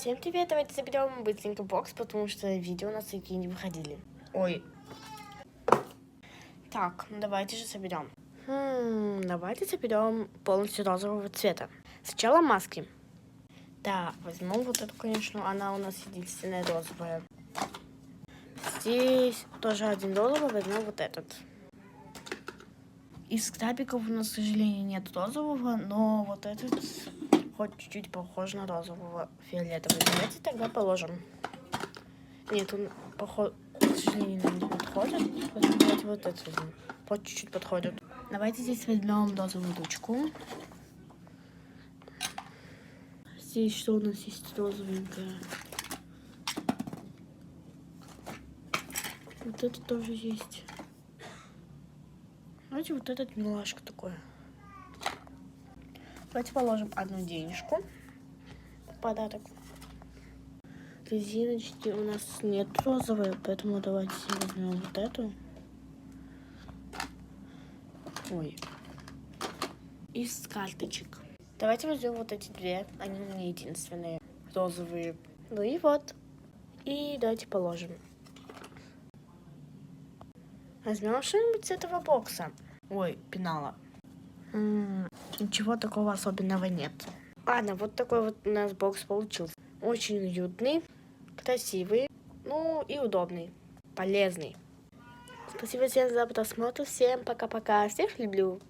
Всем привет, давайте заберем быстренько бокс, потому что видео у нас такие не выходили. Ой. Так, ну давайте же соберем. Давайте соберем полностью розового цвета. Сначала маски. Да, возьмем вот эту, конечно, она у нас единственная розовая. Здесь тоже один розовый, возьмем вот этот. Из крабиков у нас, к сожалению, нет розового, но вот этот хоть чуть-чуть похож на розового, фиолетовый. Давайте тогда положим. Нет, он, к сожалению, нам не подходит. Поэтому давайте вот этот возьмем. Вот чуть-чуть подходит. Давайте здесь возьмем розовую ручку. Здесь что у нас есть розовенькое? Вот это тоже есть. Давайте вот этот милашка такой. Давайте положим одну денежку в подарок. Резиночки у нас нет розовой, поэтому давайте возьмем вот эту. Ой. Из карточек. Давайте возьмем вот эти две. Они у меня единственные. Розовые. Ну и вот. И давайте положим. Возьмем что-нибудь с этого бокса. Ой, пенала. Ничего такого особенного нет. Ладно, вот такой вот у нас бокс получился. Очень уютный, красивый, ну и удобный, полезный. Спасибо всем за просмотр. Всем пока-пока. Всех люблю.